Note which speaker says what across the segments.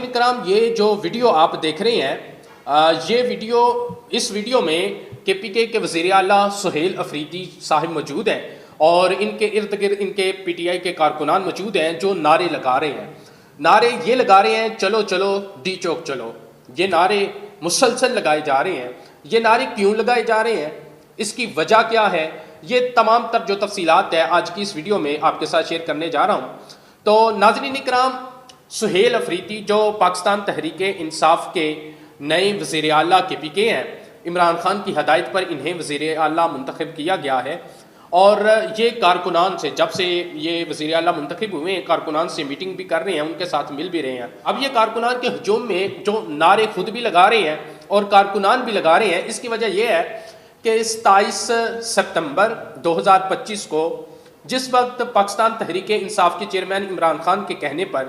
Speaker 1: इकराम, ये जो वीडियो आप देख रहे हैं, ये वीडियो, इस वीडियो में केपीके के वज़ीर आला सुहेल अफरीदी साहिब मौजूद हैं और इनके इर्द गिर्द इनके पीटीआई के कारकुनान मौजूद हैं जो नारे लगा रहे हैं। नारे ये लगा रहे हैं, चलो चलो डी चौक चलो। ये नारे मुसलसल लगाए जा रहे हैं। ये नारे क्यों लगाए जा रहे हैं, इसकी वजह क्या है, ये तमाम तर जो तफसीलात है आज की इस वीडियो में आपके साथ शेयर करने जा रहा हूँ। तो नाज़रीन इकराम, सुहेल अफरीदी जो पाकिस्तान तहरीक इंसाफ के नए वज़ीर आला केपीके हैं, इमरान खान की हदायत पर इन्हें वज़ीर आला मुंतखब किया गया है और ये कारकुनान से, जब से ये वज़ीर आला मुंतखब हुए हैं, कारकुनान से मीटिंग भी कर रहे हैं, उनके साथ मिल भी रहे हैं। अब ये कारकुनान के हजूम में जो नारे खुद भी लगा रहे हैं और कारकुनान भी लगा रहे हैं, इसकी वजह यह है कि 27 सितंबर 2025 को जिस वक्त पाकिस्तान तहरीक इंसाफ के चेयरमैन इमरान खान के कहने पर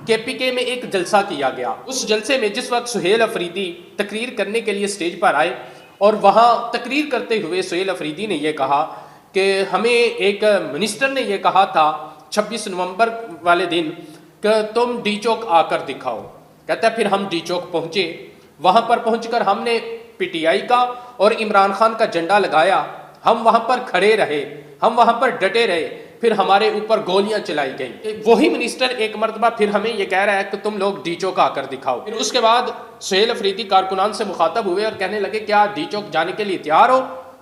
Speaker 1: केपीके में एक जलसा किया गया, उस जलसे में जिस वक्त सुहेल अफरीदी तकरीर करने के लिए स्टेज पर आए और वहाँ तकरीर करते हुए सुहेल अफरीदी ने यह कहा कि हमें एक मिनिस्टर ने यह कहा था 26 नवंबर वाले दिन कि तुम डी चौक आकर दिखाओ। कहता है फिर हम डी चौक पहुँचे, वहाँ पर पहुँचकर हमने पीटीआई का और इमरान खान का झंडा लगाया, हम वहाँ पर खड़े रहे, हम वहाँ पर डटे रहे, फिर हमारे ऊपर गोलियां चलाई गई। वही मिनिस्टर एक मरतबा फिर हमें यह कह रहा है कि तुम लोग डी चौक आकर दिखाओ। फिर उसके बाद सुहेल अफरीदी कारकुनान से मुखातब हुए और कहने लगे क्या डी चौक जाने के लिए तैयार हो?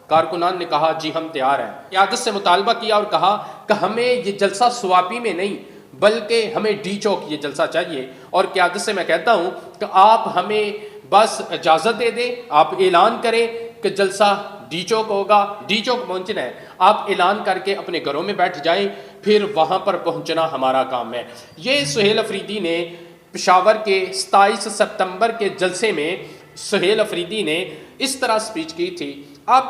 Speaker 1: कारकुनान ने कहा जी हम तैयार हैं। क़यादत से मुतालबा किया और कहा कि हमें ये जलसा स्वाबी में नहीं बल्कि हमें डी चौक ये जलसा चाहिए। और क़यादत से मैं कहता हूँ कि आप हमें बस इजाज़त दे दें, आप ऐलान करें कि जलसा डी चौक होगा, डी चौक पहुंचना है, आप ऐलान करके अपने घरों में बैठ जाएं, फिर वहां पर पहुंचना हमारा काम है। ये सुहेल अफरीदी ने पेशावर के 27 सितंबर के जलसे में सुहेल अफरीदी ने इस तरह स्पीच की थी। अब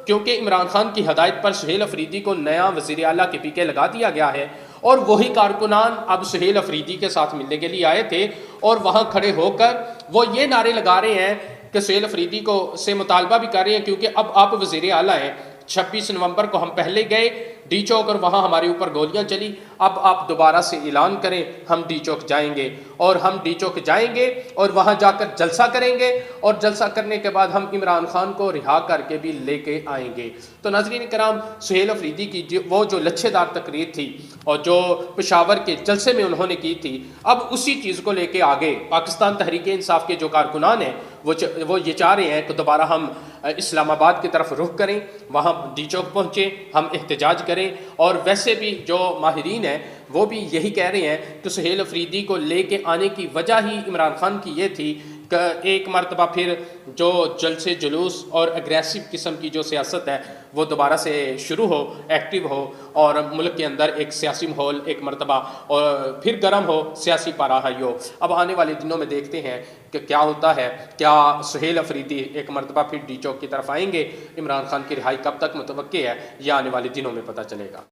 Speaker 1: क्योंकि इमरान खान की हदायत पर सुहेल अफरीदी को नया वज़ीर आला केपीके लगा दिया गया है और वही कारकुनान अब सुहेल अफरीदी के साथ मिलने के लिए आए थे और वहां खड़े होकर वो ये नारे लगा रहे हैं कि सुहेल अफरीदी को से मुतालबा भी कर रहे हैं क्योंकि अब आप वज़ीर आला हैं। 26 नवंबर को हम पहले गए डी चौक और वहाँ हमारे ऊपर गोलियां चली, अब आप दोबारा से ऐलान करें हम डी चौक जाएंगे और हम डी चौक जाएंगे और वहाँ जाकर जलसा करेंगे और जलसा करने के बाद हम इमरान खान को रिहा करके भी लेके आएंगे। तो नाज़रीन कराम, सुहेल अफरीदी की वो जो लच्छेदार तकरीर थी और जो पेशावर के जलसे में उन्होंने की थी, अब उसी चीज़ को लेके आगे पाकिस्तान तहरीक इंसाफ के जो कारकुनान हैं वो ये चाह रहे हैं कि दोबारा हम इस्लामाबाद की तरफ रुख करें, वहाँ डी चौक पहुँचे, हम एहतजाज करें। और वैसे भी जो माहिरीन हैं वो भी यही कह रहे हैं कि सुहेल अफरीदी को लेके आने की वजह ही इमरान खान की ये थी कि एक मरतबा फिर जो जलसे जुलूस और अग्रेसिव किस्म की जो सियासत है वो दोबारा से शुरू हो, एक्टिव हो और मुल्क के अंदर एक सियासी माहौल एक मरतबा और फिर गर्म हो, सियासी पाराहाई हो। अब आने वाले दिनों में देखते हैं कि क्या होता है, क्या सुहेल अफरीदी एक मरतबा फिर डी चौक की तरफ आएंगे, इमरान खान की रिहाई कब तक मुतवक्के है, यह आने वाले दिनों में पता चलेगा।